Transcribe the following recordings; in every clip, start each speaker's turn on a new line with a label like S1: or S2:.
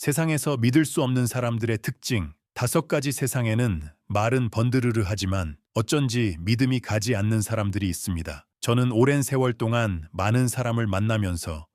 S1: 세상에서 믿을 수 없는 사람들의 특징 5가지. 세상에는 말은 번드르르 하지만 어쩐지 믿음이 가지 않는 사람들이 있습니다. 저는 오랜 세월 동안 많은 사람을 만나면서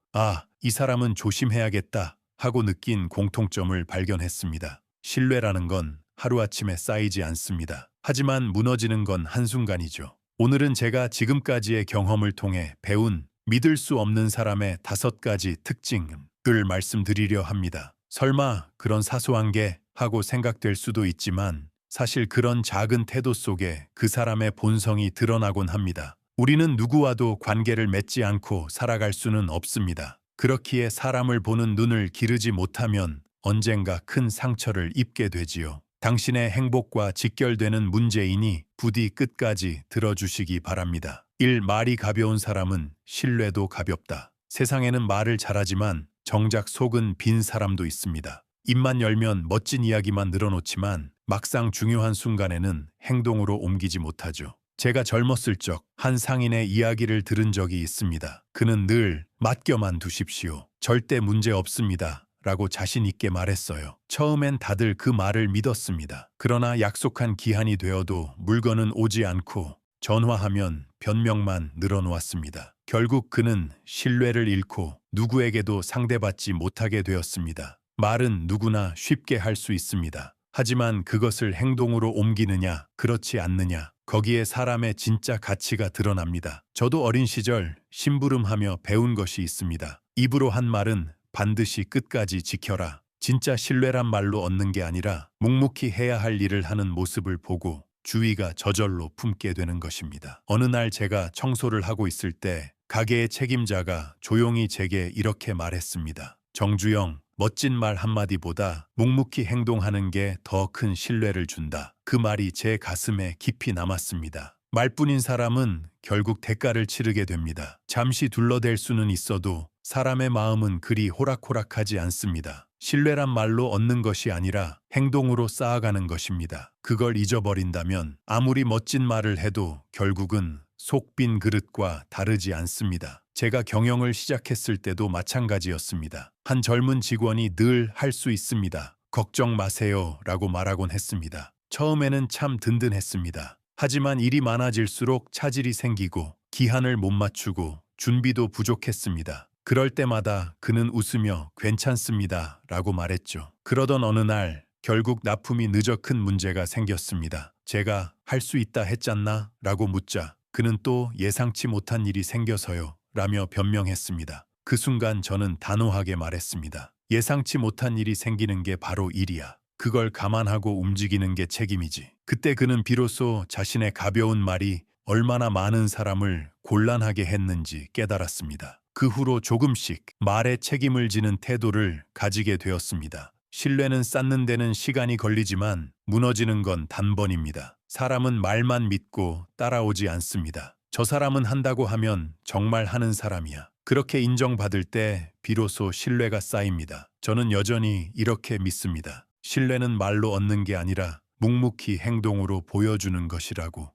S1: 이 사람은 조심해야겠다 하고 느낀 공통점을 발견했습니다. 신뢰라는 건 하루아침에 쌓이지 않습니다. 하지만 무너지는 건 한순간이죠. 오늘은 제가 지금까지의 경험을 통해 배운 믿을 수 없는 사람의 5가지 특징을 말씀드리려 합니다. 설마 그런 사소한 게 하고 생각될 수도 있지만 사실 그런 작은 태도 속에 그 사람의 본성이 드러나곤 합니다. 우리는 누구와도 관계를 맺지 않고 살아갈 수는 없습니다. 그렇기에 사람을 보는 눈을 기르지 못하면 언젠가 큰 상처를 입게 되지요. 당신의 행복과 직결되는 문제이니 부디 끝까지 들어주시기 바랍니다. 1. 말이 가벼운 사람은 신뢰도 가볍다. 세상에는 말을 잘하지만 정작 속은 빈 사람도 있습니다. 입만 열면 멋진 이야기만 늘어놓지만 막상 중요한 순간에는 행동으로 옮기지 못하죠. 제가 젊었을 적 한 상인의 이야기를 들은 적이 있습니다. 그는 늘 맡겨만 두십시오. 절대 문제 없습니다. 라고 자신 있게 말했어요. 처음엔 다들 그 말을 믿었습니다. 그러나 약속한 기한이 되어도 물건은 오지 않고 전화하면 변명만 늘어놓았습니다. 결국 그는 신뢰를 잃고 누구에게도 상대받지 못하게 되었습니다. 말은 누구나 쉽게 할 수 있습니다. 하지만 그것을 행동으로 옮기느냐, 그렇지 않느냐, 거기에 사람의 진짜 가치가 드러납니다. 저도 어린 시절 심부름하며 배운 것이 있습니다. 입으로 한 말은 반드시 끝까지 지켜라. 진짜 신뢰란 말로 얻는 게 아니라 묵묵히 해야 할 일을 하는 모습을 보고 주의가 저절로 품게 되는 것입니다. 어느 날 제가 청소를 하고 있을 때 가게의 책임자가 조용히 제게 이렇게 말했습니다. 정주영, 멋진 말 한마디보다 묵묵히 행동하는 게 더 큰 신뢰를 준다. 그 말이 제 가슴에 깊이 남았습니다. 말뿐인 사람은 결국 대가를 치르게 됩니다. 잠시 둘러댈 수는 있어도 사람의 마음은 그리 호락호락하지 않습니다. 신뢰란 말로 얻는 것이 아니라 행동으로 쌓아가는 것입니다. 그걸 잊어버린다면 아무리 멋진 말을 해도 결국은 속 빈 그릇과 다르지 않습니다. 제가 경영을 시작했을 때도 마찬가지였습니다. 한 젊은 직원이 늘 할 수 있습니다. 걱정 마세요 라고 말하곤 했습니다. 처음에는 참 든든했습니다. 하지만 일이 많아질수록 차질이 생기고 기한을 못 맞추고 준비도 부족했습니다. 그럴 때마다 그는 웃으며 괜찮습니다 라고 말했죠. 그러던 어느 날 결국 납품이 늦어 큰 문제가 생겼습니다. 제가 할 수 있다 했잖나 라고 묻자 그는 또 예상치 못한 일이 생겨서요 라며 변명했습니다. 그 순간 저는 단호하게 말했습니다. 예상치 못한 일이 생기는 게 바로 일이야. 그걸 감안하고 움직이는 게 책임이지. 그때 그는 비로소 자신의 가벼운 말이 얼마나 많은 사람을 곤란하게 했는지 깨달았습니다. 그 후로 조금씩 말에 책임을 지는 태도를 가지게 되었습니다. 신뢰는 쌓는 데는 시간이 걸리지만 무너지는 건 단번입니다. 사람은 말만 믿고 따라오지 않습니다. 저 사람은 한다고 하면 정말 하는 사람이야. 그렇게 인정받을 때 비로소 신뢰가 쌓입니다. 저는 여전히 이렇게 믿습니다. 신뢰는 말로 얻는 게 아니라 묵묵히 행동으로 보여주는 것이라고.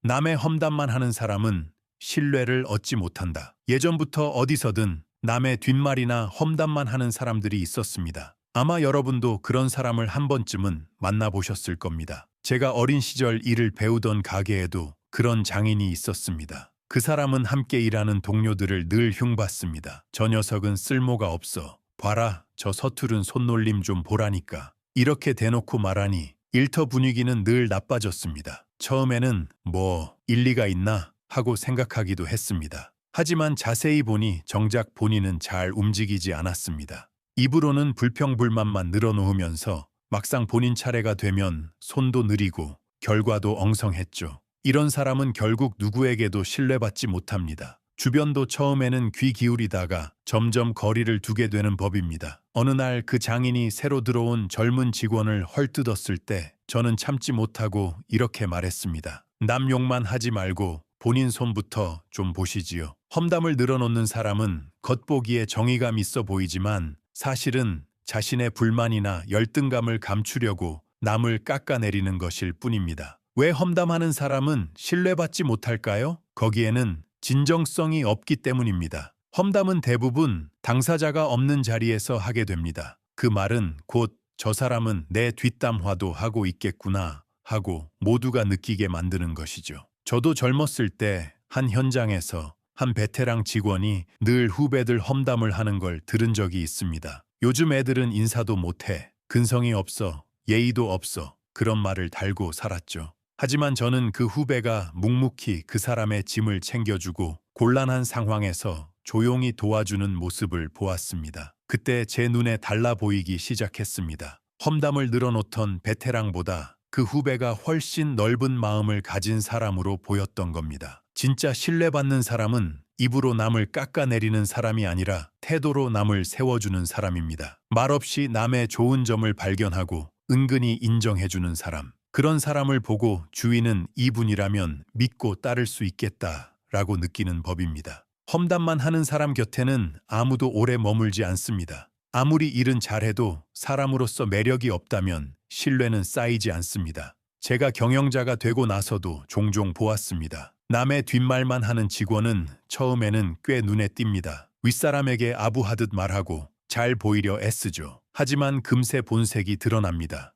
S1: 남의 험담만 하는 사람은 신뢰를 얻지 못한다. 예전부터 어디서든 남의 뒷말이나 험담만 하는 사람들이 있었습니다. 아마 여러분도 그런 사람을 한 번쯤은 만나보셨을 겁니다. 제가 어린 시절 일을 배우던 가게에도 그런 장인이 있었습니다. 그 사람은 함께 일하는 동료들을 늘 흉봤습니다. 저 녀석은 쓸모가 없어. 봐라, 저 서투른 손놀림 좀 보라니까. 이렇게 대놓고 말하니 일터 분위기는 늘 나빠졌습니다. 처음에는 일리가 있나 하고 생각하기도 했습니다. 하지만 자세히 보니 정작 본인은 잘 움직이지 않았습니다. 입으로는 불평불만만 늘어놓으면서 막상 본인 차례가 되면 손도 느리고 결과도 엉성했죠. 이런 사람은 결국 누구에게도 신뢰받지 못합니다. 주변도 처음에는 귀 기울이다가 점점 거리를 두게 되는 법입니다. 어느 날 그 장인이 새로 들어온 젊은 직원을 헐뜯었을 때 저는 참지 못하고 이렇게 말했습니다. 남 욕만 하지 말고 본인 손부터 좀 보시지요. 험담을 늘어놓는 사람은 겉보기에 정의감 있어 보이지만 사실은 자신의 불만이나 열등감을 감추려고 남을 깎아내리는 것일 뿐입니다. 왜 험담하는 사람은 신뢰받지 못할까요? 거기에는 진정성이 없기 때문입니다. 험담은 대부분 당사자가 없는 자리에서 하게 됩니다. 그 말은 곧 저 사람은 내 뒷담화도 하고 있겠구나 하고 모두가 느끼게 만드는 것이죠. 저도 젊었을 때 한 현장에서 한 베테랑 직원이 늘 후배들 험담을 하는 걸 들은 적이 있습니다. 요즘 애들은 인사도 못해, 근성이 없어, 예의도 없어, 그런 말을 달고 살았죠. 하지만 저는 그 후배가 묵묵히 그 사람의 짐을 챙겨주고 곤란한 상황에서 조용히 도와주는 모습을 보았습니다. 그때 제 눈에 달라 보이기 시작했습니다. 험담을 늘어놓던 베테랑보다 그 후배가 훨씬 넓은 마음을 가진 사람으로 보였던 겁니다. 진짜 신뢰받는 사람은 입으로 남을 깎아내리는 사람이 아니라 태도로 남을 세워주는 사람입니다. 말없이 남의 좋은 점을 발견하고 은근히 인정해주는 사람. 그런 사람을 보고 주인은 이분이라면 믿고 따를 수 있겠다라고 느끼는 법입니다. 험담만 하는 사람 곁에는 아무도 오래 머물지 않습니다. 아무리 일은 잘해도 사람으로서 매력이 없다면 신뢰는 쌓이지 않습니다. 제가 경영자가 되고 나서도 종종 보았습니다. 남의 뒷말만 하는 직원은 처음에는 꽤 눈에 띕니다. 윗사람에게 아부하듯 말하고 잘 보이려 애쓰죠. 하지만 금세 본색이 드러납니다.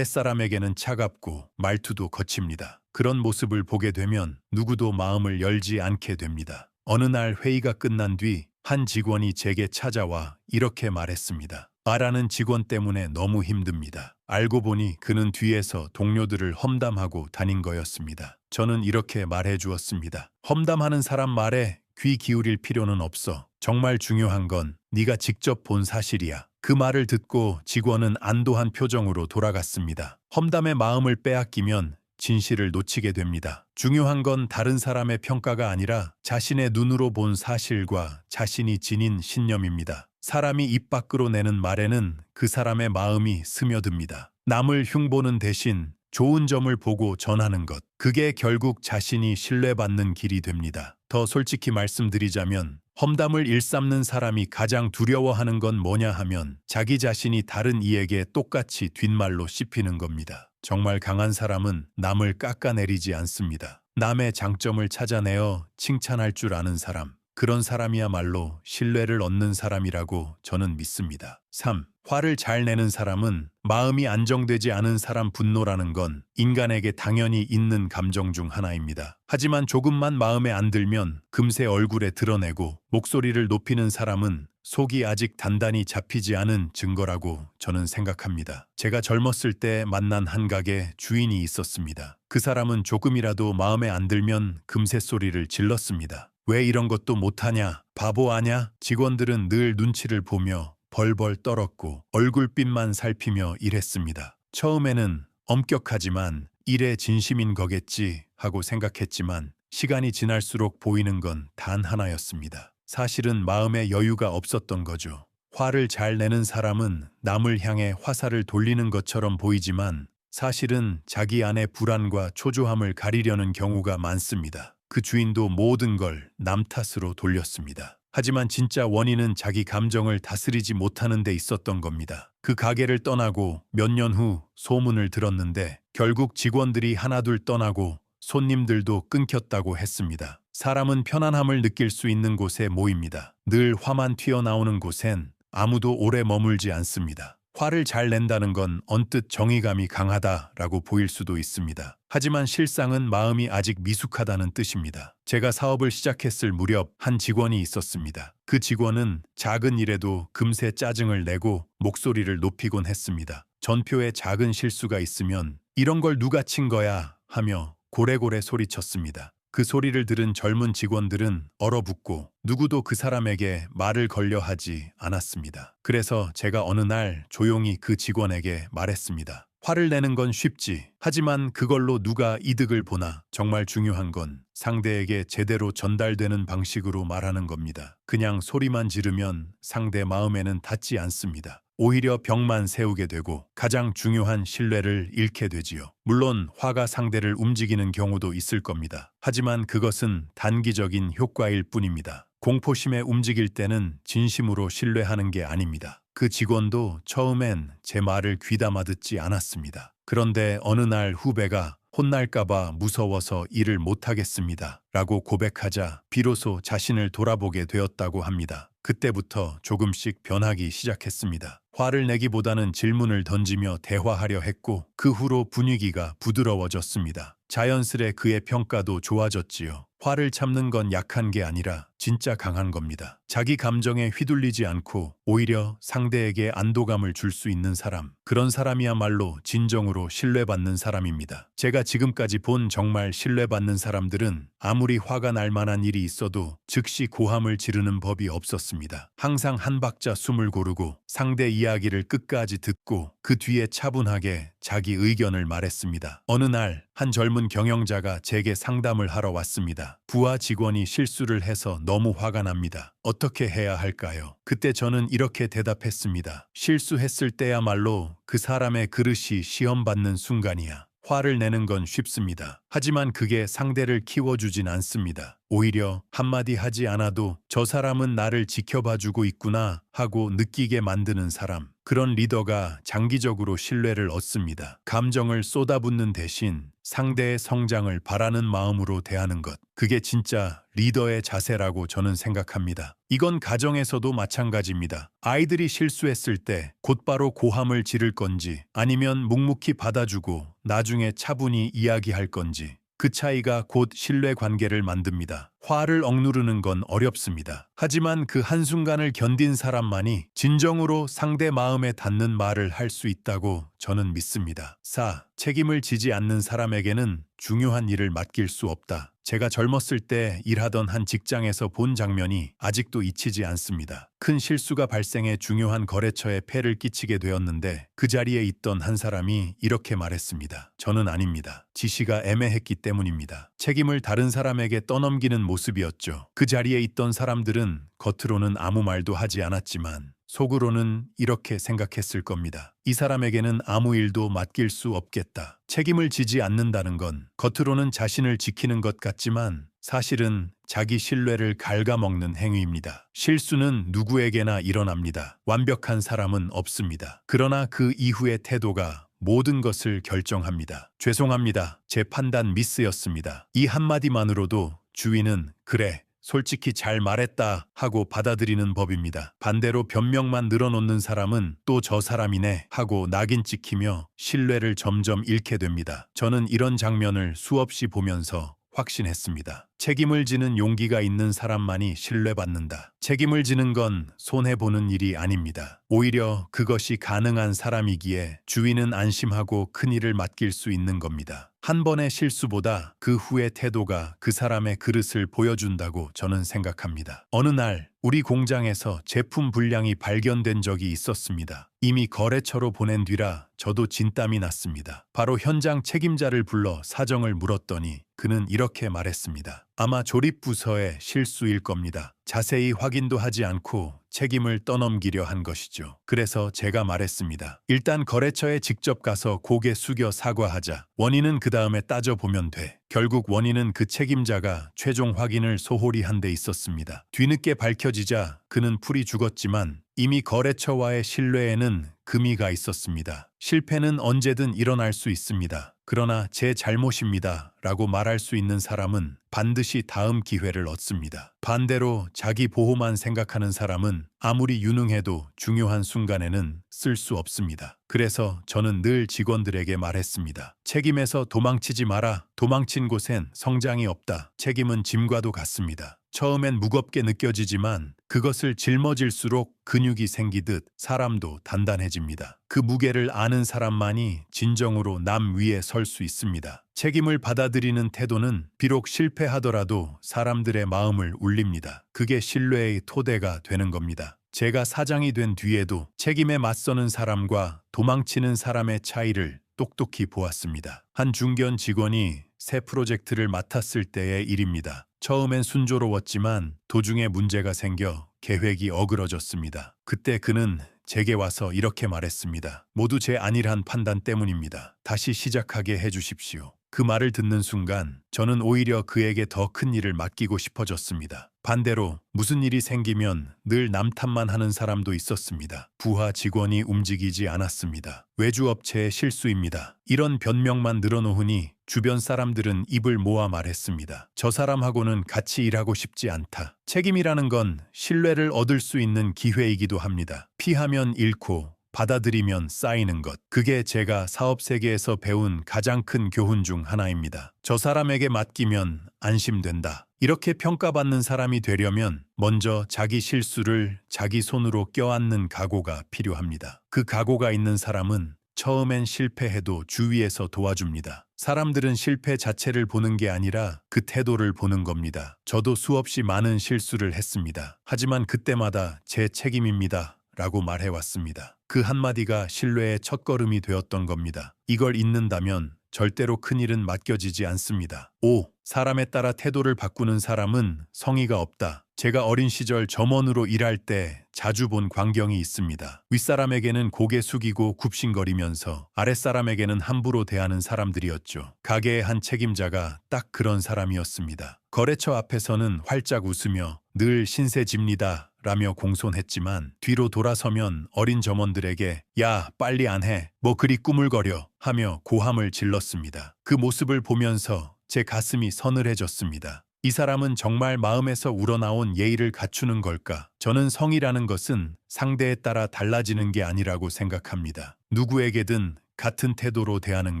S1: 아랫사람에게는 차갑고 말투도 거칩니다. 그런 모습을 보게 되면 누구도 마음을 열지 않게 됩니다. 어느 날 회의가 끝난 뒤 한 직원이 제게 찾아와 이렇게 말했습니다. 말하는 직원 때문에 너무 힘듭니다. 알고 보니 그는 뒤에서 동료들을 험담하고 다닌 거였습니다. 저는 이렇게 말해 주었습니다. 험담하는 사람 말에 귀 기울일 필요는 없어. 정말 중요한 건 네가 직접 본 사실이야. 그 말을 듣고 직원은 안도한 표정으로 돌아갔습니다. 험담의 마음을 빼앗기면 진실을 놓치게 됩니다. 중요한 건 다른 사람의 평가가 아니라 자신의 눈으로 본 사실과 자신이 지닌 신념입니다. 사람이 입 밖으로 내는 말에는 그 사람의 마음이 스며듭니다. 남을 흉보는 대신 좋은 점을 보고 전하는 것. 그게 결국 자신이 신뢰받는 길이 됩니다. 더 솔직히 말씀드리자면 험담을 일삼는 사람이 가장 두려워하는 건 뭐냐 하면 자기 자신이 다른 이에게 똑같이 뒷말로 씹히는 겁니다. 정말 강한 사람은 남을 깎아내리지 않습니다. 남의 장점을 찾아내어 칭찬할 줄 아는 사람. 그런 사람이야말로 신뢰를 얻는 사람이라고 저는 믿습니다. 3. 화를 잘 내는 사람은 마음이 안정되지 않은 사람. 분노라는 건 인간에게 당연히 있는 감정 중 하나입니다. 하지만 조금만 마음에 안 들면 금세 얼굴에 드러내고 목소리를 높이는 사람은 속이 아직 단단히 잡히지 않은 증거라고 저는 생각합니다. 제가 젊었을 때 만난 한 가게 주인이 있었습니다. 그 사람은 조금이라도 마음에 안 들면 금세 소리를 질렀습니다. 왜 이런 것도 못하냐? 바보 아냐? 직원들은 늘 눈치를 보며 벌벌 떨었고 얼굴빛만 살피며 일했습니다. 처음에는 엄격하지만 일에 진심인 거겠지 하고 생각했지만 시간이 지날수록 보이는 건 단 하나였습니다. 사실은 마음에 여유가 없었던 거죠. 화를 잘 내는 사람은 남을 향해 화살을 돌리는 것처럼 보이지만 사실은 자기 안의 불안과 초조함을 가리려는 경우가 많습니다. 그 주인도 모든 걸 남 탓으로 돌렸습니다. 하지만 진짜 원인은 자기 감정을 다스리지 못하는 데 있었던 겁니다. 그 가게를 떠나고 몇 년 후 소문을 들었는데 결국 직원들이 하나둘 떠나고 손님들도 끊겼다고 했습니다. 사람은 편안함을 느낄 수 있는 곳에 모입니다. 늘 화만 튀어나오는 곳엔 아무도 오래 머물지 않습니다. 화를 잘 낸다는 건 언뜻 정의감이 강하다라고 보일 수도 있습니다. 하지만 실상은 마음이 아직 미숙하다는 뜻입니다. 제가 사업을 시작했을 무렵 한 직원이 있었습니다. 그 직원은 작은 일에도 금세 짜증을 내고 목소리를 높이곤 했습니다. 전표에 작은 실수가 있으면 이런 걸 누가 친 거야 하며 고래고래 소리쳤습니다. 그 소리를 들은 젊은 직원들은 얼어붙고 누구도 그 사람에게 말을 걸려 하지 않았습니다. 그래서 제가 어느 날 조용히 그 직원에게 말했습니다. 화를 내는 건 쉽지. 하지만 그걸로 누가 이득을 보나. 정말 중요한 건 상대에게 제대로 전달되는 방식으로 말하는 겁니다. 그냥 소리만 지르면 상대 마음에는 닿지 않습니다. 오히려 벽만 세우게 되고 가장 중요한 신뢰를 잃게 되지요. 물론 화가 상대를 움직이는 경우도 있을 겁니다. 하지만 그것은 단기적인 효과일 뿐입니다. 공포심에 움직일 때는 진심으로 신뢰하는 게 아닙니다. 그 직원도 처음엔 제 말을 귀담아 듣지 않았습니다. 그런데 어느 날 후배가 혼날까봐 무서워서 일을 못하겠습니다 라고 고백하자 비로소 자신을 돌아보게 되었다고 합니다. 그때부터 조금씩 변하기 시작했습니다. 화를 내기보다는 질문을 던지며 대화하려 했고 그 후로 분위기가 부드러워졌습니다. 자연스레 그의 평가도 좋아졌지요. 화를 참는 건 약한 게 아니라 진짜 강한 겁니다. 자기 감정에 휘둘리지 않고 오히려 상대에게 안도감을 줄 수 있는 사람, 그런 사람이야말로 진정으로 신뢰받는 사람입니다. 제가 지금까지 본 정말 신뢰받는 사람들은 아무리 화가 날 만한 일이 있어도 즉시 고함을 지르는 법이 없었습니다. 항상 한 박자 숨을 고르고 상대 이야기를 끝까지 듣고 그 뒤에 차분하게 자기 의견을 말했습니다. 어느 날 한 젊은 경영자가 제게 상담을 하러 왔습니다. 부하 직원이 실수를 해서 너무 화가 납니다. 어떻게 해야 할까요? 그때 저는 이렇게 대답했습니다. 실수했을 때야말로 그 사람의 그릇이 시험받는 순간이야. 화를 내는 건 쉽습니다. 하지만 그게 상대를 키워주진 않습니다. 오히려 한마디 하지 않아도 저 사람은 나를 지켜봐주고 있구나 하고 느끼게 만드는 사람. 그런 리더가 장기적으로 신뢰를 얻습니다. 감정을 쏟아붓는 대신 상대의 성장을 바라는 마음으로 대하는 것. 그게 진짜 리더의 자세라고 저는 생각합니다. 이건 가정에서도 마찬가지입니다. 아이들이 실수했을 때 곧바로 고함을 지를 건지 아니면 묵묵히 받아주고 나중에 차분히 이야기할 건지. 그 차이가 곧 신뢰 관계를 만듭니다. 화를 억누르는 건 어렵습니다. 하지만 그 한순간을 견딘 사람만이 진정으로 상대 마음에 닿는 말을 할 수 있다고 저는 믿습니다. 4. 책임을 지지 않는 사람에게는 중요한 일을 맡길 수 없다. 제가 젊었을 때 일하던 한 직장에서 본 장면이 아직도 잊히지 않습니다. 큰 실수가 발생해 중요한 거래처에 폐를 끼치게 되었는데 그 자리에 있던 한 사람이 이렇게 말했습니다. 저는 아닙니다. 지시가 애매했기 때문입니다. 책임을 다른 사람에게 떠넘기는 모습이었죠. 그 자리에 있던 사람들은 겉으로는 아무 말도 하지 않았지만 속으로는 이렇게 생각했을 겁니다. 이 사람에게는 아무 일도 맡길 수 없겠다. 책임을 지지 않는다는 건 겉으로는 자신을 지키는 것 같지만 사실은 자기 신뢰를 갉아먹는 행위입니다. 실수는 누구에게나 일어납니다. 완벽한 사람은 없습니다. 그러나 그 이후의 태도가 모든 것을 결정합니다. 죄송합니다. 제 판단 미스였습니다. 이 한마디만으로도 주인은 그래, 솔직히 잘 말했다 하고 받아들이는 법입니다. 반대로 변명만 늘어놓는 사람은 또 저 사람이네 하고 낙인 찍히며 신뢰를 점점 잃게 됩니다. 저는 이런 장면을 수없이 보면서 확신했습니다. 책임을 지는 용기가 있는 사람만이 신뢰받는다. 책임을 지는 건 손해보는 일이 아닙니다. 오히려 그것이 가능한 사람이기에 주인은 안심하고 큰 일을 맡길 수 있는 겁니다. 한 번의 실수보다 그 후의 태도가 그 사람의 그릇을 보여준다고 저는 생각합니다. 어느 날 우리 공장에서 제품 불량이 발견된 적이 있었습니다. 이미 거래처로 보낸 뒤라 저도 진땀이 났습니다. 바로 현장 책임자를 불러 사정을 물었더니 그는 이렇게 말했습니다. 아마 조립부서의 실수일 겁니다. 자세히 확인도 하지 않고 책임을 떠넘기려 한 것이죠. 그래서 제가 말했습니다. 일단 거래처에 직접 가서 고개 숙여 사과하자. 원인은 그 다음에 따져보면 돼. 결국 원인은 그 책임자가 최종 확인을 소홀히 한 데 있었습니다. 뒤늦게 밝혀지자 그는 풀이 죽었지만 이미 거래처와의 신뢰에는 금이가 있었습니다. 실패는 언제든 일어날 수 있습니다. 그러나 제 잘못입니다 라고 말할 수 있는 사람은 반드시 다음 기회를 얻습니다. 반대로 자기 보호만 생각하는 사람은 아무리 유능해도 중요한 순간에는 쓸 수 없습니다. 그래서 저는 늘 직원들에게 말했습니다. 책임에서 도망치지 마라. 도망친 곳엔 성장이 없다. 책임은 짐과도 같습니다. 처음엔 무겁게 느껴지지만 그것을 짊어질수록 근육이 생기듯 사람도 단단해집니다. 그 무게를 아는 사람만이 진정으로 남 위에 설 수 있습니다. 책임을 받아들이는 태도는 비록 실패하더라도 사람들의 마음을 울립니다. 그게 신뢰의 토대가 되는 겁니다. 제가 사장이 된 뒤에도 책임에 맞서는 사람과 도망치는 사람의 차이를 똑똑히 보았습니다. 한 중견 직원이 새 프로젝트를 맡았을 때의 일입니다. 처음엔 순조로웠지만 도중에 문제가 생겨 계획이 어그러졌습니다. 그때 그는 제게 와서 이렇게 말했습니다. 모두 제 안일한 판단 때문입니다. 다시 시작하게 해주십시오. 그 말을 듣는 순간 저는 오히려 그에게 더 큰 일을 맡기고 싶어졌습니다. 반대로 무슨 일이 생기면 늘 남 탓만 하는 사람도 있었습니다. 부하 직원이 움직이지 않았습니다. 외주업체의 실수입니다. 이런 변명만 늘어놓으니 주변 사람들은 입을 모아 말했습니다. 저 사람하고는 같이 일하고 싶지 않다. 책임이라는 건 신뢰를 얻을 수 있는 기회이기도 합니다. 피하면 잃고 받아들이면 쌓이는 것. 그게 제가 사업 세계에서 배운 가장 큰 교훈 중 하나입니다. 저 사람에게 맡기면 안심된다. 이렇게 평가받는 사람이 되려면 먼저 자기 실수를 자기 손으로 껴안는 각오가 필요합니다. 그 각오가 있는 사람은 처음엔 실패해도 주위에서 도와줍니다. 사람들은 실패 자체를 보는 게 아니라 그 태도를 보는 겁니다. 저도 수없이 많은 실수를 했습니다. 하지만 그때마다 제 책임입니다. 라고 말해왔습니다. 그 한마디가 신뢰의 첫걸음이 되었던 겁니다. 이걸 잊는다면 절대로 큰일은 맡겨지지 않습니다. 5. 사람에 따라 태도를 바꾸는 사람은 성의가 없다. 제가 어린 시절 점원으로 일할 때 자주 본 광경이 있습니다. 윗사람에게는 고개 숙이고 굽신거리면서 아랫사람에게는 함부로 대하는 사람들이었죠. 가게의 한 책임자가 딱 그런 사람이었습니다. 거래처 앞에서는 활짝 웃으며 늘 신세집니다 라며 공손했지만 뒤로 돌아서면 어린 점원들에게 야 빨리 안 해 뭐 그리 꾸물거려 하며 고함을 질렀습니다. 그 모습을 보면서 제 가슴이 서늘해졌습니다. 이 사람은 정말 마음에서 우러나온 예의를 갖추는 걸까? 저는 성이라는 것은 상대에 따라 달라지는 게 아니라고 생각합니다. 누구에게든 같은 태도로 대하는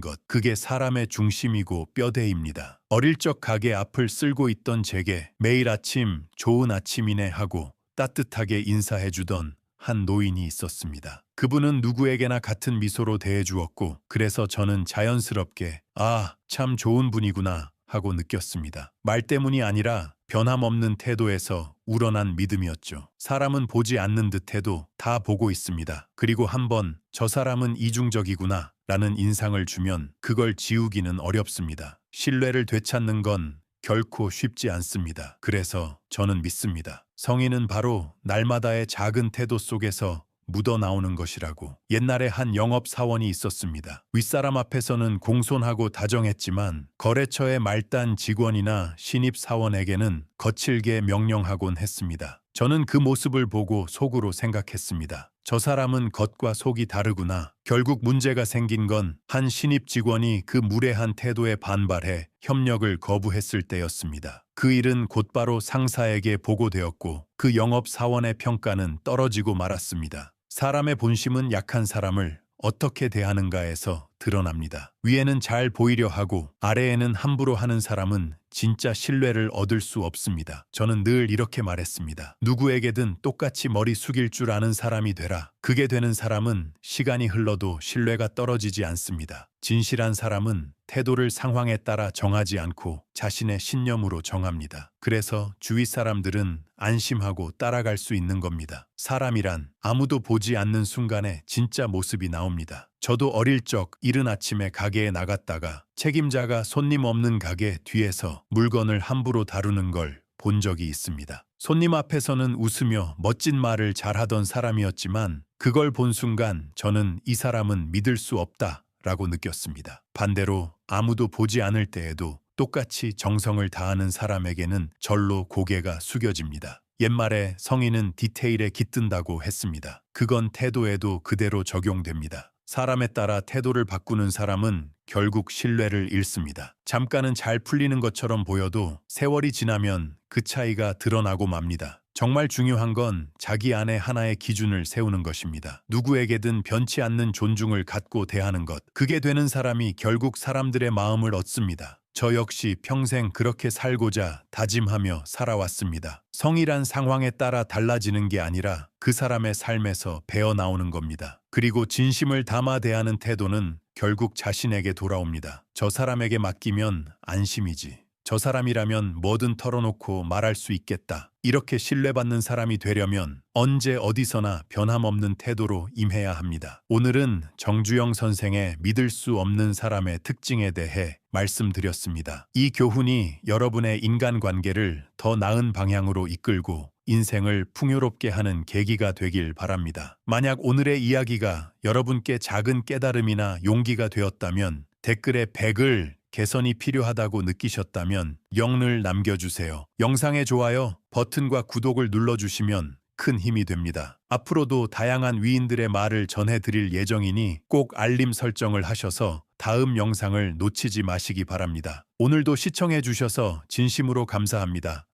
S1: 것, 그게 사람의 중심이고 뼈대입니다. 어릴 적 가게 앞을 쓸고 있던 제게 매일 아침 좋은 아침이네 하고 따뜻하게 인사해주던 한 노인이 있었습니다. 그분은 누구에게나 같은 미소로 대해주었고 그래서 저는 자연스럽게 아, 참 좋은 분이구나 하고 느꼈습니다. 말 때문이 아니라 변함없는 태도에서 우러난 믿음이었죠. 사람은 보지 않는 듯해도 다 보고 있습니다. 그리고 한번 저 사람은 이중적이구나 라는 인상을 주면 그걸 지우기는 어렵습니다. 신뢰를 되찾는 건 결코 쉽지 않습니다. 그래서 저는 믿습니다. 성의는 바로 날마다의 작은 태도 속에서 묻어나오는 것이라고. 옛날에 한 영업사원이 있었습니다. 윗사람 앞에서는 공손하고 다정했지만 거래처의 말단 직원이나 신입사원에게는 거칠게 명령하곤 했습니다. 저는 그 모습을 보고 속으로 생각했습니다. 저 사람은 겉과 속이 다르구나. 결국 문제가 생긴 건 한 신입 직원이 그 무례한 태도에 반발해 협력을 거부했을 때였습니다. 그 일은 곧바로 상사에게 보고되었고 그 영업사원의 평가는 떨어지고 말았습니다. 사람의 본심은 약한 사람을 어떻게 대하는가에서 드러납니다. 위에는 잘 보이려 하고 아래에는 함부로 하는 사람은 진짜 신뢰를 얻을 수 없습니다. 저는 늘 이렇게 말했습니다. 누구에게든 똑같이 머리 숙일 줄 아는 사람이 되라. 그게 되는 사람은 시간이 흘러도 신뢰가 떨어지지 않습니다. 진실한 사람은 태도를 상황에 따라 정하지 않고 자신의 신념으로 정합니다. 그래서 주위 사람들은 안심하고 따라갈 수 있는 겁니다. 사람이란 아무도 보지 않는 순간에 진짜 모습이 나옵니다. 저도 어릴 적 이른 아침에 가게에 나갔다가 책임자가 손님 없는 가게 뒤에서 물건을 함부로 다루는 걸 본 적이 있습니다. 손님 앞에서는 웃으며 멋진 말을 잘하던 사람이었지만 그걸 본 순간 저는 이 사람은 믿을 수 없다 라고 느꼈습니다. 반대로 아무도 보지 않을 때에도 똑같이 정성을 다하는 사람에게는 절로 고개가 숙여집니다. 옛말에 성의는 디테일에 깃든다고 했습니다. 그건 태도에도 그대로 적용됩니다. 사람에 따라 태도를 바꾸는 사람은 결국 신뢰를 잃습니다. 잠깐은 잘 풀리는 것처럼 보여도 세월이 지나면 그 차이가 드러나고 맙니다. 정말 중요한 건 자기 안에 하나의 기준을 세우는 것입니다. 누구에게든 변치 않는 존중을 갖고 대하는 것. 그게 되는 사람이 결국 사람들의 마음을 얻습니다. 저 역시 평생 그렇게 살고자 다짐하며 살아왔습니다. 성이란 상황에 따라 달라지는 게 아니라 그 사람의 삶에서 배어나오는 겁니다. 그리고 진심을 담아 대하는 태도는 결국 자신에게 돌아옵니다. 저 사람에게 맡기면 안심이지. 저 사람이라면 뭐든 털어놓고 말할 수 있겠다. 이렇게 신뢰받는 사람이 되려면 언제 어디서나 변함없는 태도로 임해야 합니다. 오늘은 정주영 선생의 믿을 수 없는 사람의 특징에 대해 말씀드렸습니다. 이 교훈이 여러분의 인간관계를 더 나은 방향으로 이끌고 인생을 풍요롭게 하는 계기가 되길 바랍니다. 만약 오늘의 이야기가 여러분께 작은 깨달음이나 용기가 되었다면 댓글에 100을 개선이 필요하다고 느끼셨다면 영을 남겨주세요. 영상의 좋아요 버튼과 구독을 눌러주시면 큰 힘이 됩니다. 앞으로도 다양한 위인들의 말을 전해드릴 예정이니 꼭 알림 설정을 하셔서 다음 영상을 놓치지 마시기 바랍니다. 오늘도 시청해 주셔서 진심으로 감사합니다.